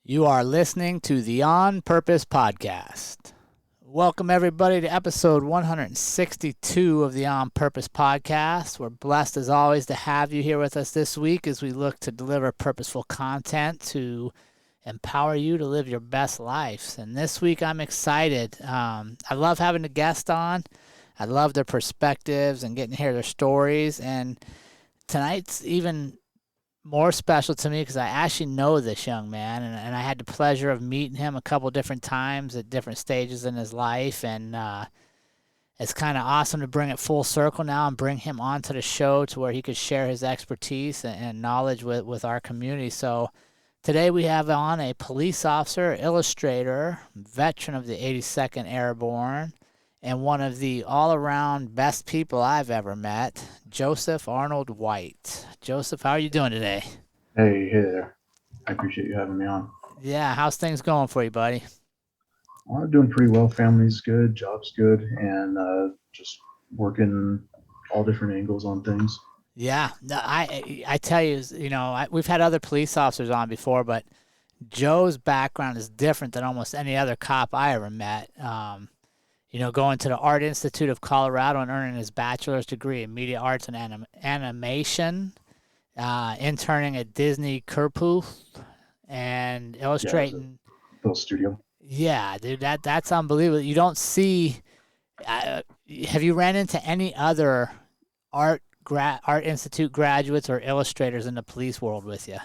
You are listening to the On Purpose Podcast. Welcome, everybody, to episode 162 of the On Purpose Podcast. We're blessed, as always, to have you here with us this week as we look to deliver purposeful content to empower you to live your best lives. And this week, I'm excited. I love having a guest on. I love their perspectives and getting to hear their stories. And tonight's even more special to me because I actually know this young man, and I had the pleasure of meeting him a couple different times at different stages in his life, and it's kind of awesome to bring it full circle now and bring him onto the show to where he could share his expertise and knowledge with our community. So today we have on a police officer, illustrator, veteran of the 82nd Airborne, and one of the all-around best people I've ever met, Joseph Arnold White. Joseph, how are you doing today? Hey there. I appreciate you having me on. Yeah, how's things going for you, buddy? Well, I'm doing pretty well. Family's good, job's good, and just working all different angles on things. Yeah, no, I tell you, we've had other police officers on before, but Joe's background is different than almost any other cop I ever met. Going to the Art Institute of Colorado and earning his bachelor's degree in media arts and animation, interning at Disney Kerpoof, and illustrating. Yeah, little studio. Yeah, dude, that's unbelievable. You don't see. Have you ran into any other Art Institute graduates or illustrators in the police world with you?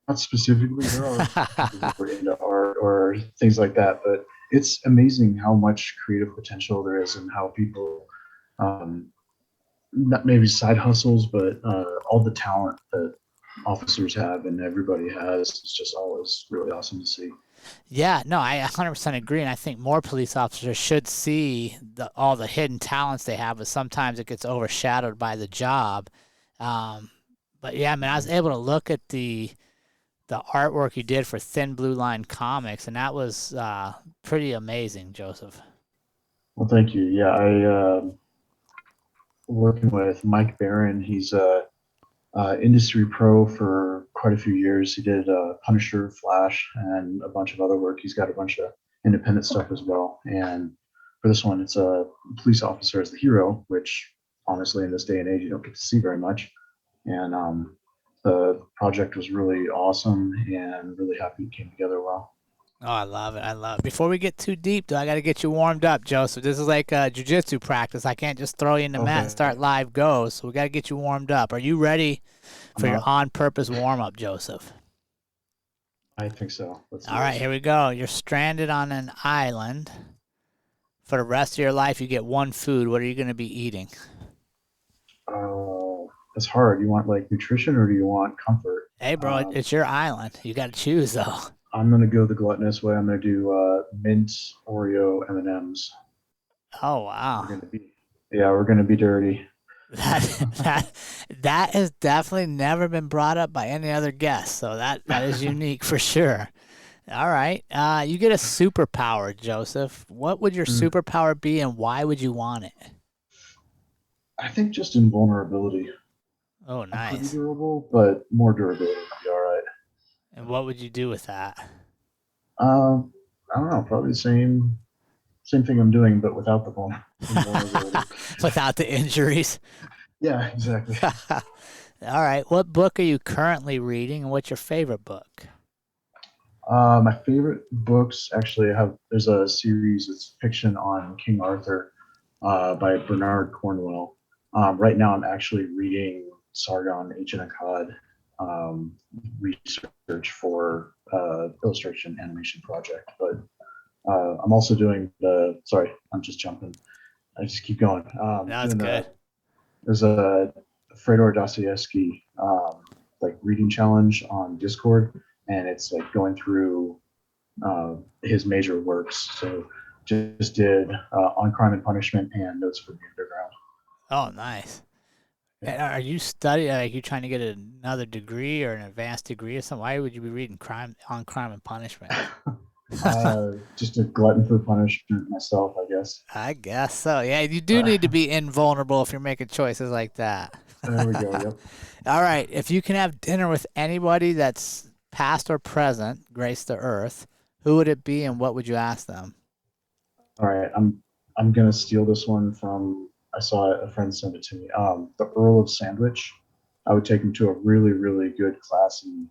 Not specifically, there are people who are into art or things like that, but it's amazing how much creative potential there is and how people, not maybe side hustles, but all the talent that officers have and everybody has is just always really awesome to see. Yeah, no, I 100% agree, and I think more police officers should see all the hidden talents they have, but sometimes it gets overshadowed by the job. But yeah, I mean, I was able to look at the artwork you did for Thin Blue Line Comics, and that was pretty amazing, Joseph. Well, thank you. Yeah, I working with Mike Barron. He's a industry pro for quite a few years. He did Punisher, Flash, and a bunch of other work. He's got a bunch of independent stuff as well. And for this one, it's a police officer as the hero, which honestly, in this day and age, you don't get to see very much. And the project was really awesome and really happy it came together well. Oh, I love it. Before we get too deep, though, I got to get you warmed up, Joseph. This is like jiu-jitsu practice. I can't just throw you in the mat and start live go, so we got to get you warmed up. Are you ready for your on-purpose warm-up, Joseph? I think so. All right, here we go. You're stranded on an island. For the rest of your life, you get one food. What are you going to be eating? It's hard. You want like nutrition or do you want comfort? Hey, bro, it's your island. You got to choose, though. I'm going to go the gluttonous way. I'm going to do mint Oreo M&Ms. Oh, wow. We're going to be dirty. That has definitely never been brought up by any other guest, so that is unique for sure. All right. You get a superpower, Joseph. What would your superpower be, and why would you want it? I think just invulnerability. Oh, nice. Pretty durable, but more durability would be all right. And what would you do with that? I don't know. Probably the same thing I'm doing, but without the vulnerability. Without the injuries. Yeah, exactly. All right. What book are you currently reading, and what's your favorite book? My favorite books, actually, there's a series. It's fiction on King Arthur by Bernard Cornwell. Right now, I'm actually reading Sargon, Ancient Akkad research for illustration animation project. But I'm also doing sorry, I'm just jumping. I just keep going. That's good. There's a Fyodor Dostoevsky like reading challenge on Discord, and it's like going through his major works. So just did On Crime and Punishment and Notes for the Underground. Oh, nice. And are you studying, are you trying to get another degree or an advanced degree or something? Why would you be reading On Crime and Punishment? Just a glutton for punishment myself, I guess. I guess so. Yeah, you do need to be invulnerable if you're making choices like that. There we go, yep. All right. If you can have dinner with anybody that's past or present, grace the earth, who would it be and what would you ask them? All right, I'm gonna steal this one from. I saw it. A friend sent it to me. The Earl of Sandwich. I would take him to a really, really good, classy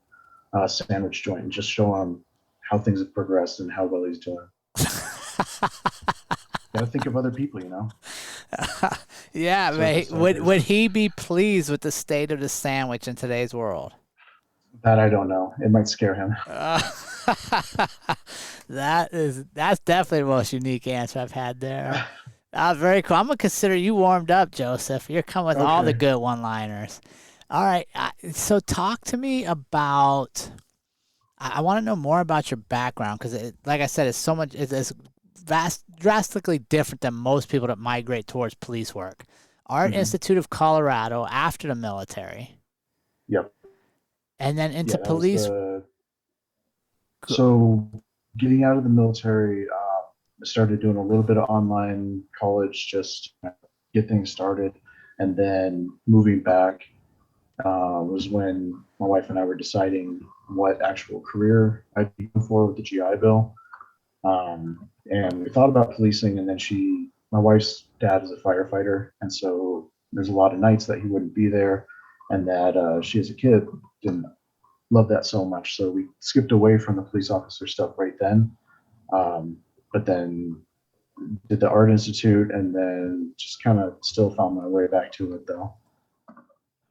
sandwich joint and just show him how things have progressed and how well he's doing. Got to think of other people, you know. Yeah, So man. just Would he be pleased with the state of the sandwich in today's world? that I don't know. It might scare him. That's definitely the most unique answer I've had there. Very cool. I'm gonna consider you warmed up, Joseph. You're coming with all the Okay. good one-liners. All right. So talk to me about. I want to know more about your background because, like I said, it's so much. It's drastically different than most people that migrate towards police work. Art Hmm. Institute of Colorado after the military, Yep. and then into Yeah, that was police. the. So getting out of the military, I started doing a little bit of online college just to get things started, and then moving back was when my wife and I were deciding what actual career I'd be going for with the GI Bill. And we thought about policing, and then my wife's dad is a firefighter, and so there's a lot of nights that he wouldn't be there, and that she as a kid didn't love that so much. So we skipped away from the police officer stuff right then. Um, but then did the art institute, and then just kind of still found my way back to it though.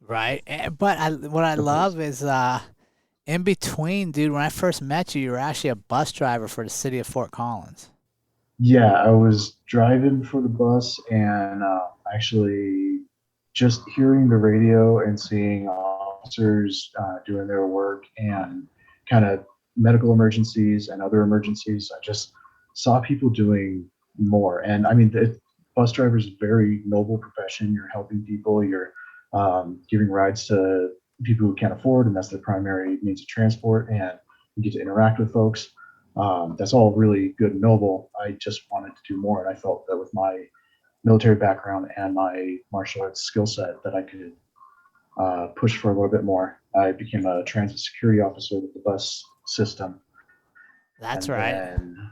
Right. But what I The police. love is in between, dude, when I first met you, you were actually a bus driver for the city of Fort Collins. Yeah, I was driving for the bus and actually just hearing the radio and seeing officers doing their work and kind of medical emergencies and other emergencies. I just saw people doing more. And I mean, the bus driver is a very noble profession. You're helping people, you're giving rides to people who can't afford, and that's their primary means of transport. And you get to interact with folks. That's all really good and noble. I just wanted to do more, and I felt that with my military background and my martial arts skill set, that I could push for a little bit more. I became a transit security officer with the bus system, That's and right. then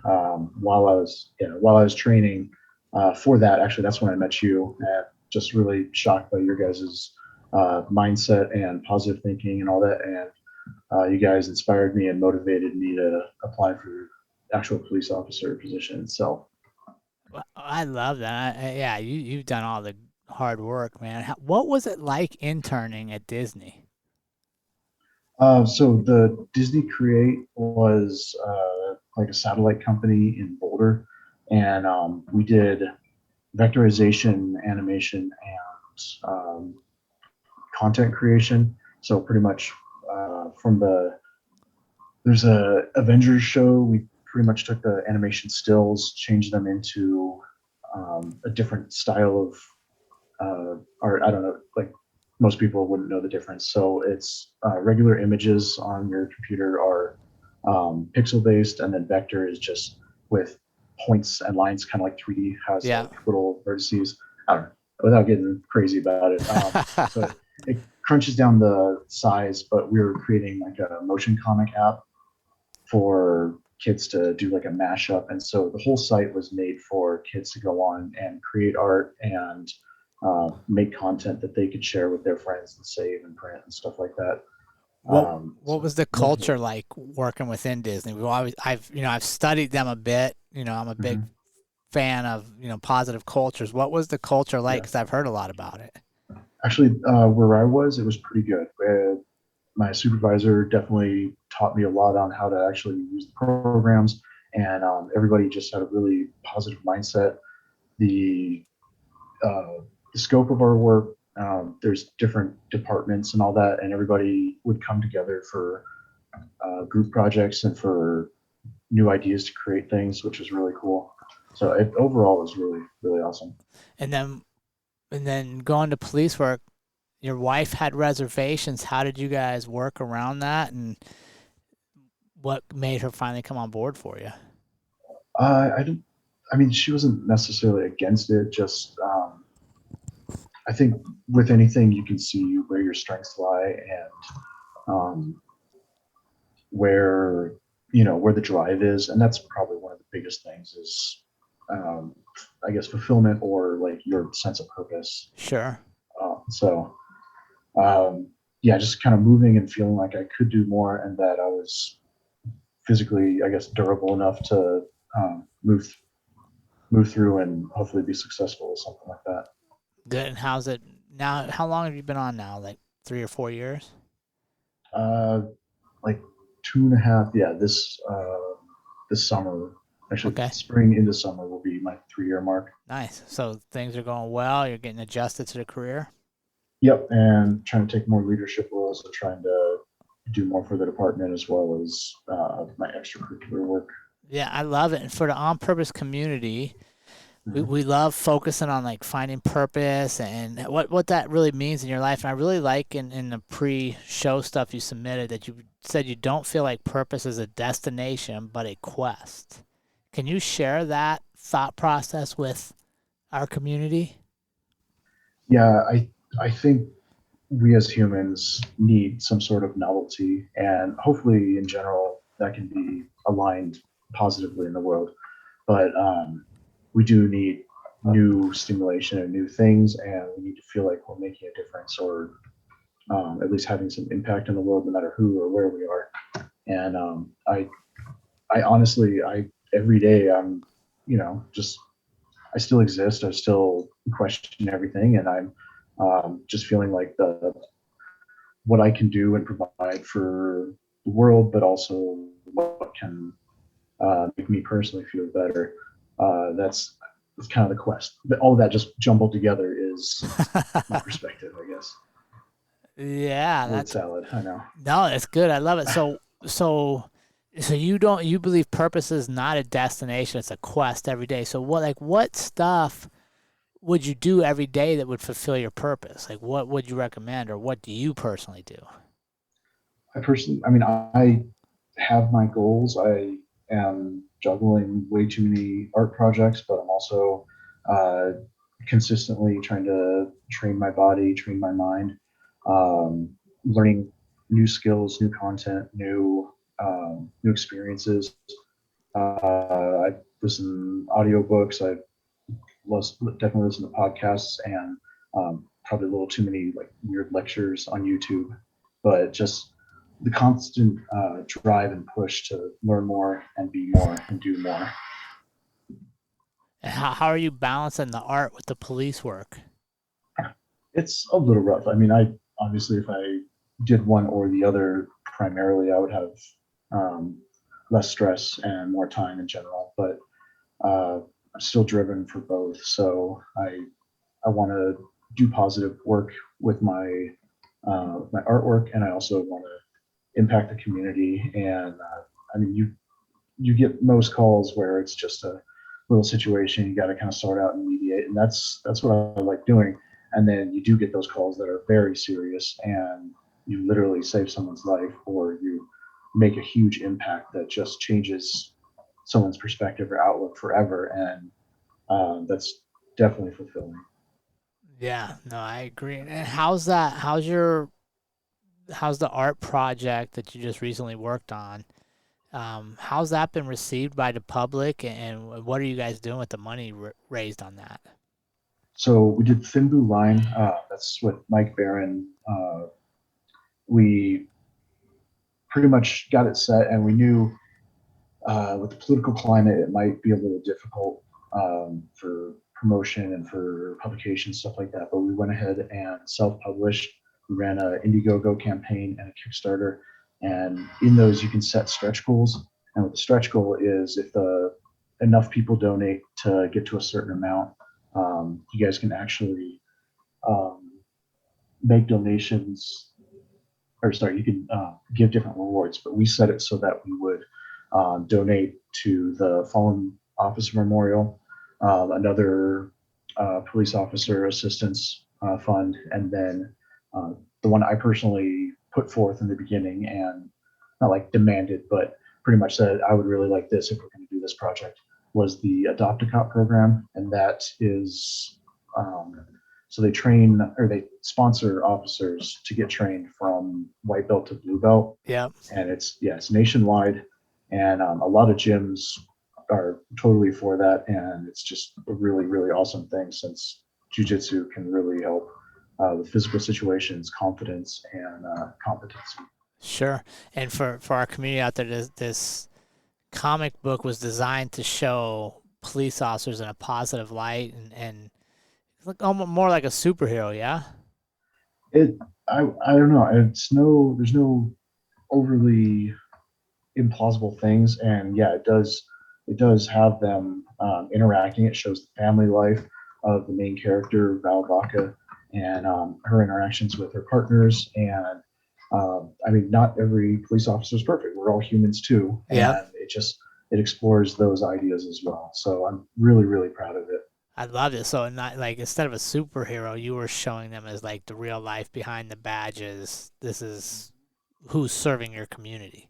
while I was training for that, actually, that's when I met you. And just really shocked by your guys's mindset and positive thinking and all that, and you guys inspired me and motivated me to apply for actual police officer position itself. Well, I love that. Yeah, you've done all the hard work, man. What was it like interning at Disney? So the Disney Create was like a satellite company in Boulder, and we did vectorization, animation, and content creation. So pretty much from there's a Avengers show. We pretty much took the animation stills, changed them into a different style of art. I don't know, like most people wouldn't know the difference. So it's regular images on your computer are pixel based, and then vector is just with points and lines, kind of like 3D has Yeah. like little vertices. I don't know, without getting crazy about it. So it crunches down the size, but we were creating like a motion comic app for kids to do like a mashup. And so the whole site was made for kids to go on and create art and make content that they could share with their friends and save and print and stuff like that. what what So was the multiple. culture like working within Disney? I've studied them a bit. I'm a big Mhm. fan of positive cultures. What was the culture like? Yeah, Because I've heard a lot about it. actually, where I was, it was pretty good. My supervisor definitely taught me a lot on how to actually use the programs, and everybody just had a really positive mindset. The the scope of our work. There's different departments and all that, and everybody would come together for group projects and for new ideas to create things, which was really cool. So it overall was really, really awesome. And then going to police work, your wife had reservations. How did you guys work around that, and what made her finally come on board for you? I don't. I mean, she wasn't necessarily against it. Just I think with anything, you can see where your strengths lie, and um, where where the drive is, and that's probably one of the biggest things is, I guess, fulfillment or like your sense of purpose. Sure. So yeah, just kind of moving and feeling like I could do more, and that I was physically, I guess, durable enough to move through and hopefully be successful with something like that. Good. And how's it now? How long have you been on now? Like 3 or 4 years? Uh, like 2.5, yeah. This summer, actually, Okay. spring into summer will be my 3-year mark. Nice. So things are going well. You're getting adjusted to the career. Yep, and trying to take more leadership roles and trying to do more for the department as well as my extracurricular work. Yeah, I love it. And for the on purpose community, we, Mhm. we love focusing on like finding purpose and what that really means in your life. And I really like in the pre-show stuff you submitted that you said you don't feel like purpose is a destination but a quest. Can you share that thought process with our community? Yeah, I think we as humans need some sort of novelty, and hopefully, in general, that can be aligned positively in the world. But we do need new stimulation and new things, and we need to feel like we're making a difference, or at least having some impact in the world, no matter who or where we are. And I honestly, I every day just I still exist. I still question everything, and I'm just feeling like the what I can do and provide for the world, but also what can make me personally feel better. That's kind of the quest. But all of that just jumbled together is my perspective, I guess. Yeah, Word that's salad, I know. no, it's good. I love it. So you believe purpose is not a destination, it's a quest every day. So what stuff would you do every day that would fulfill your purpose? Like what would you recommend or what do you personally do? I mean, I have my goals. I am juggling way too many art projects, but I'm also uh, consistently trying to train my body, train my mind, learning new skills, new content, new experiences. I listen to audiobooks. I definitely listen to podcasts, and probably a little too many like weird lectures on YouTube. But just the constant drive and push to learn more and be more and do more. And how are you balancing the art with the police work? It's a little rough. I mean, I obviously, if I did one or the other primarily, I would have um, less stress and more time in general. But I'm still driven for both. So I want to do positive work with my artwork, and I also want to impact the community. And I mean, you get most calls where it's just a little situation you got to kind of sort out and mediate, and that's what I like doing. And then you do get those calls that are very serious, and you literally save someone's life, or you make a huge impact that just changes someone's perspective or outlook forever, and that's definitely fulfilling. Yeah, no, I agree. And how's that? How's the art project that you just recently worked on? How's that been received by the public, and what are you guys doing with the money raised on that? So we did Thin Blue Line. That's with Mike Barron. We pretty much got it set, and we knew with the political climate, it might be a little difficult for promotion and for publication stuff like that. But we went ahead and self-published. We ran an Indiegogo campaign and a Kickstarter, and in those you can set stretch goals. And what the stretch goal is, if enough people donate to get to a certain amount, you guys can actually um, make donations, or sorry, you can give different rewards. But we set it so that we would donate to the Fallen Officer Memorial, another police officer assistance fund, and then the one I personally put forth in the beginning and not like demanded, but pretty much said I would really like this if we're going to do this project, was the Adopt a Cop program, and that is So they train or they sponsor officers to get trained from white belt to blue belt, Yep. and it's nationwide, and a lot of gyms are totally for that, and it's just a really really awesome thing since jiu-jitsu can really help with physical situations, confidence, and competency. Sure. And for our community out there, this comic book was designed to show police officers in a positive light and look almost more like a superhero. Yeah. It I don't know. There's no overly implausible things, and yeah, it does have them interacting. It shows the family life of the main character Val Vaca and her interactions with her partners. And I mean, not every police officer is perfect. We're all humans too, Yep. and it explores those ideas as well. So I'm really really proud of it. I love it. So not like instead of a superhero, you were showing them as like the real life behind the badges. This is who's serving your community.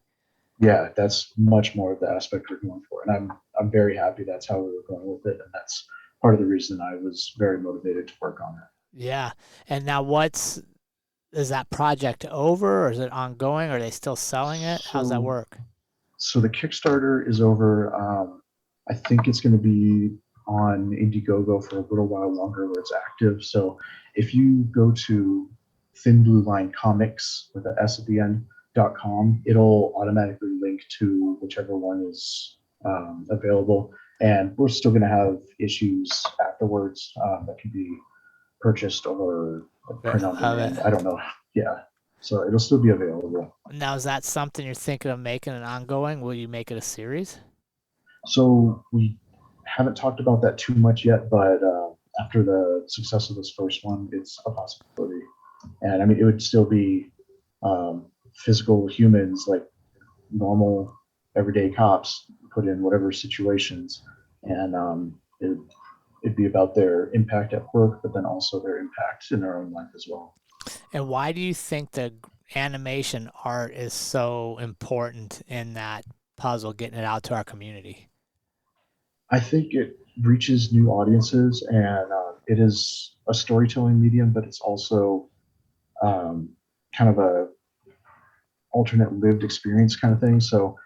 Yeah, that's much more of the aspect we're going for, and I'm very happy that's how we were going with it, and that's part of the reason I was very motivated to work on it. Yeah. And now is that project over or is it ongoing? Are they still selling it? How's that So work? so the Kickstarter is over. I think it's going to be on Indiegogo for a little while longer where it's active. So if you go to Thin Blue Line Comics with an S at the end.com, it'll automatically link to whichever one is available. And we're still going to have issues afterwards that can be purchased or print on Love it. demand. I don't know. Yeah. So it'll still be available. Now, is that something you're thinking of making an ongoing? Will you make it a series? So we haven't talked about that too much yet, but after the success of this first one, it's a possibility. And I mean, it would still be physical humans, like normal everyday cops, put in whatever situations, and it'd be about their impact at work, but then also their impact in their own life as well. And why do you think the animation art is so important in that puzzle, getting it out to our community? I think it reaches new audiences, and it is a storytelling medium, but it's also kind of a alternate lived experience kind of thing. So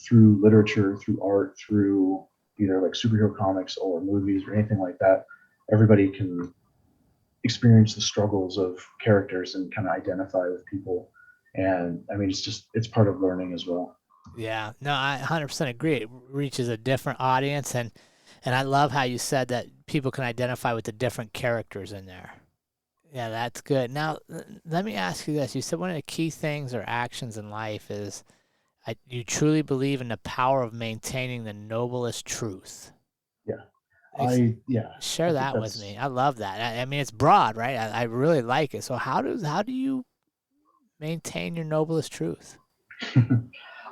through literature, through art, through either like superhero comics or movies or anything like that, everybody can experience the struggles of characters and kind of identify with people. And I mean, it's part of learning as well. Yeah, no, I 100% agree. It reaches a different audience, and I love how you said that people can identify with the different characters in there. Yeah, that's good. Now, let me ask you this. You said one of the key things or actions in life is you truly believe in the power of maintaining the noblest truth. Yeah, Ex- I Share think that with me. I love that. I mean, it's broad, right? I really like it. So how do you maintain your noblest truth?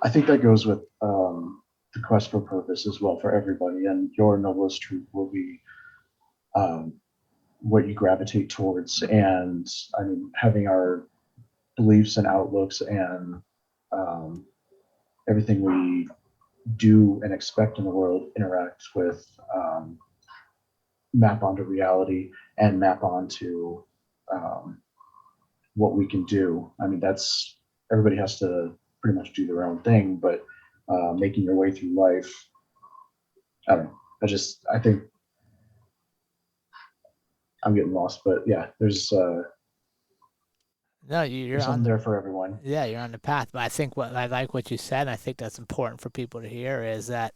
I think that goes with the quest for purpose as well for everybody, and your noblest truth will be um, what you gravitate towards. And I mean, having our beliefs and outlooks and um, everything we do and expect in the world interact with map onto reality and map onto um, what we can do. I mean, that's everybody has to pretty much do their own thing, but making your way through life, I don't know. I think I'm getting lost, but yeah, No, you're there's on something the there for everyone. yeah, you're on the path. But I think what I like what you said, and I think that's important for people to hear is that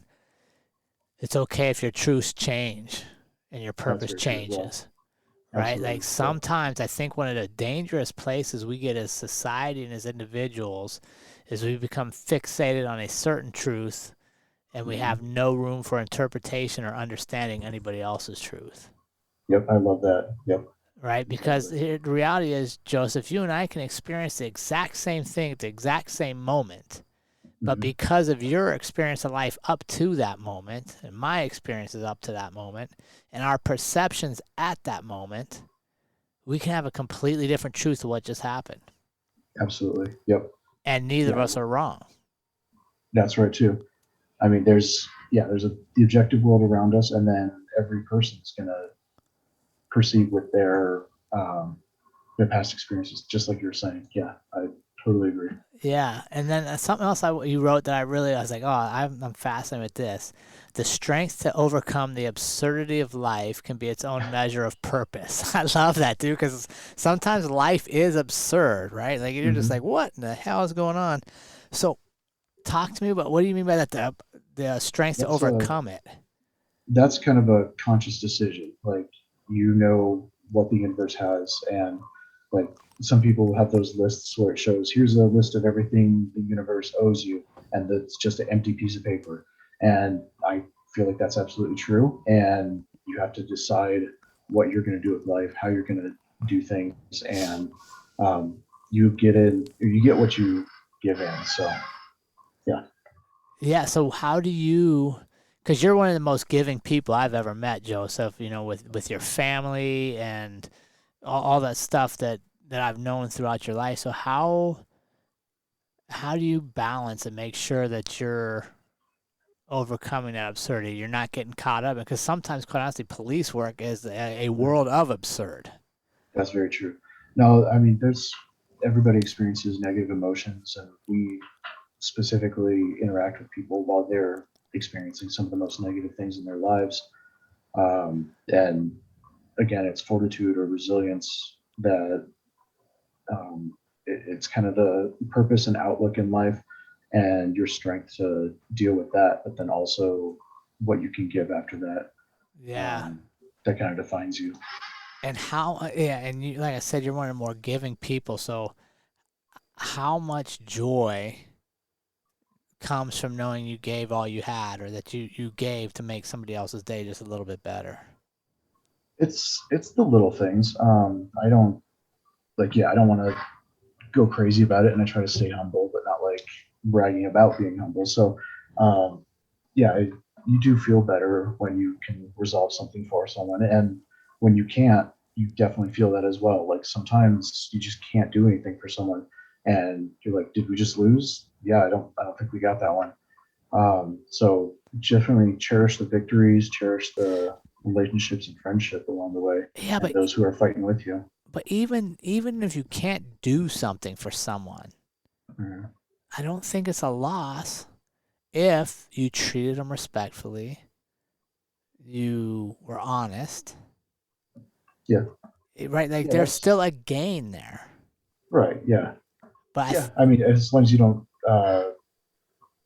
it's okay if your truths change and your That's purpose very true as well. changes, right? Like Absolutely. Yep. sometimes I think one of the dangerous places we get as society and as individuals is we become fixated on a certain truth and we Mhm. have no room for interpretation or understanding anybody else's truth. Yep. I love that. Yep. Right? Because Exactly. the reality is, Joseph, you and I can experience the exact same thing at the exact same moment. But Hmm. because of your experience of life up to that moment, and my experiences up to that moment, and our perceptions at that moment, we can have a completely different truth of what just happened. Absolutely. Yep. And neither of Yeah. us are wrong. That's right too. I mean, there's the objective world around us, and then every person's gonna proceed with their past experiences, just like you're saying. Yeah, I totally agree. Yeah, and then something else you wrote that I was like, oh, I'm fascinated with this. The strength to overcome the absurdity of life can be its own measure of purpose. I love that, dude, because sometimes life is absurd, right? Like you're just like, Hmm. what in the hell is going on? So, talk to me about what do you mean by that? The strength to That's a overcome it. that's kind of a conscious decision. Like, you know what the universe has, and like some people have those lists where it shows, here's a list of everything the universe owes you, and it's just an empty piece of paper. And I feel like that's absolutely true. And you have to decide what you're going to do with life, how you're going to do things, and um, you get what you give in. So yeah. Yeah. So how do you? Because you're one of the most giving people I've ever met, Joseph. You know, with your family and all that stuff that I've known throughout your life. So how do you balance and make sure that you're overcoming that absurdity? You're not getting caught up because sometimes, quite honestly, police work is a world of absurd. That's very true. No, I mean, there's everybody experiences negative emotions, and we specifically interact with people while they're experiencing some of the most negative things in their lives. And again, it's fortitude or resilience that it's kind of the purpose and outlook in life, and your strength to deal with that, but then also what you can give after that. Yeah. Um, that kind of defines you. And yeah, and you, like I said, you're one of the more giving people. So, how much joy comes from knowing you gave all you had or that you gave to make somebody else's day just a little bit better? It's the little things. I don't like, yeah, I don't want to go crazy about it, and I try to stay humble, but not like bragging about being humble. So, um, yeah, you do feel better when you can resolve something for someone, and when you can't, you definitely feel that as well. Like sometimes you just can't do anything for someone, and you're like, did we just lose? Yeah, I don't think we got that one. So definitely cherish the victories, cherish the relationships and friendship along the way, Yeah, and those who are fighting with you. but even if you can't do something for someone, Mhm. I don't think it's a loss if you treated them respectfully, you were honest, Yeah, right? Like yeah, there's that's still a gain there. right. Yeah, But yeah. I mean, as long as you don't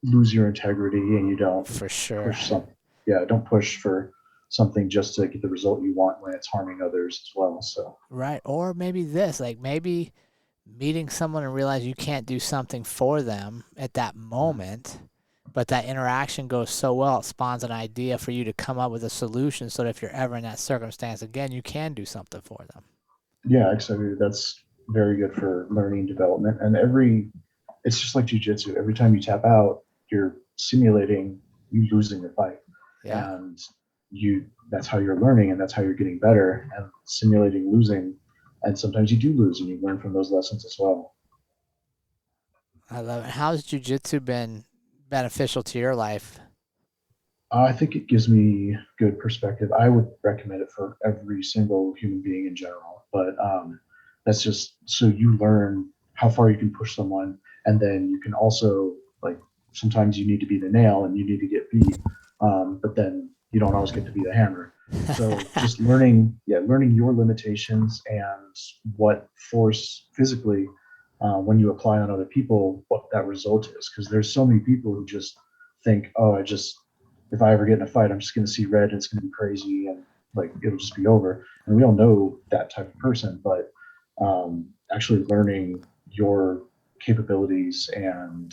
lose your integrity, and you don't for sure, push some, yeah, don't push for something just to get the result you want when it's harming others as well. So right? Or maybe this, like maybe meeting someone and realize you can't do something for them at that moment, but that interaction goes so well, it spawns an idea for you to come up with a solution so that if you're ever in that circumstance again, you can do something for them. yeah, actually, that's very good for learning development. And it's just like jujitsu. Every time you tap out, you're simulating you losing the fight, Yeah, and that's how you're learning, and that's how you're getting better, and simulating losing. And sometimes you do lose, and you learn from those lessons as well. I love it. How's jujitsu been beneficial to your life? I think it gives me good perspective. I would recommend it for every single human being in general, but that's just so you learn how far you can push someone, and then you can also, like, sometimes you need to be the nail and you need to get beat, but then you don't always get to be the hammer. So just learning, yeah, learning your limitations and what force physically, when you apply on other people, what that result is, because there's so many people who just think, oh, I just if I ever get in a fight, I'm just going to see red and it's going to be crazy and like it'll just be over. And we all know that type of person, but actually learning your capabilities and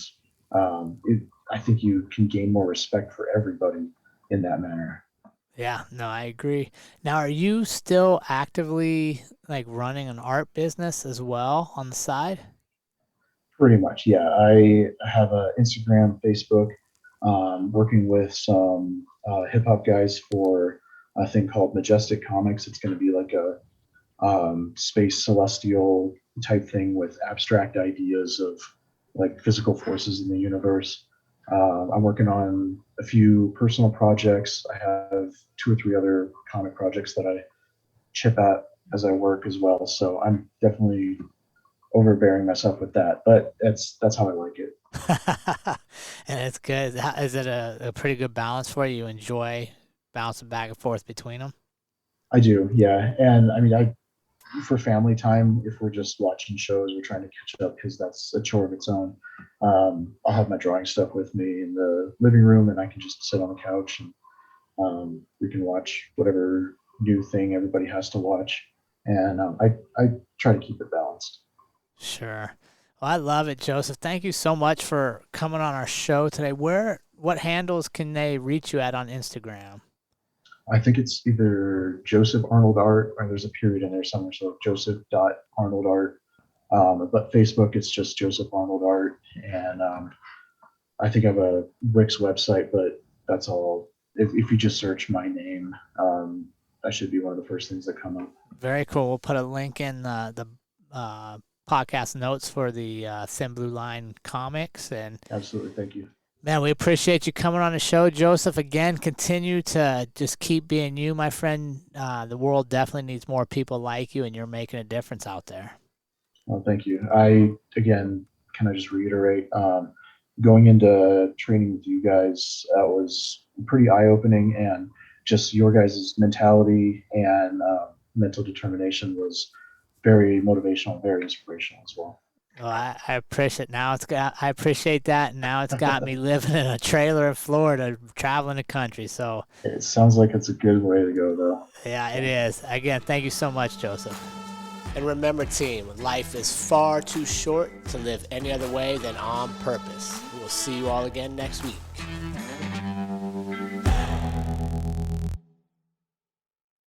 I think you can gain more respect for everybody in that manner. Yeah, no, I agree. Now, are you still actively like running an art business as well on the side? Pretty much, yeah. I have a Instagram, Facebook, working with some hip hop guys for a thing called Majestic Comics. It's going to be like a space celestial type thing with abstract ideas of like physical forces in the universe. I'm working on a few personal projects. I have two or three other comic projects that chip at as I work as well. So I'm definitely overbearing myself with that, but that's how I like it. And it's good. Is it a pretty good balance for you? You enjoy bouncing back and forth between them? I do, yeah. And I mean, I for family time, if we're just watching shows, we're trying to catch up because that's a chore of its own. I'll have my drawing stuff with me in the living room, and I can just sit on the couch and we can watch whatever new thing everybody has to watch. And I try to keep it balanced. Sure. Well, I love it, Joseph. Thank you so much for coming on our show today. What handles can they reach you at on Instagram? I think it's either Joseph Arnold Art or there's a period in there somewhere. So Joseph.Arnold Art. But Facebook, it's just Joseph Arnold Art. And I think I have a Wix website, but that's all. If you just search my name, that should be one of the first things that come up. Very cool. We'll put a link in the podcast notes for the Thin Blue Line comics. And Absolutely. Thank you. man, we appreciate you coming on the show, Joseph. Again, continue to just keep being you, my friend. The world definitely needs more people like you, and you're making a difference out there. Well, thank you. Again, can I just reiterate, going into training with you guys, that was pretty eye-opening, and just your guys' mentality and mental determination was very motivational, very inspirational as well. Well, I appreciate I appreciate that, and now it's got me living in a trailer in Florida, traveling the country. So It sounds like it's a good way to go, though. yeah, it is. Again, thank you so much, Joseph. And remember, team, life is far too short to live any other way than on purpose. We will see you all again next week.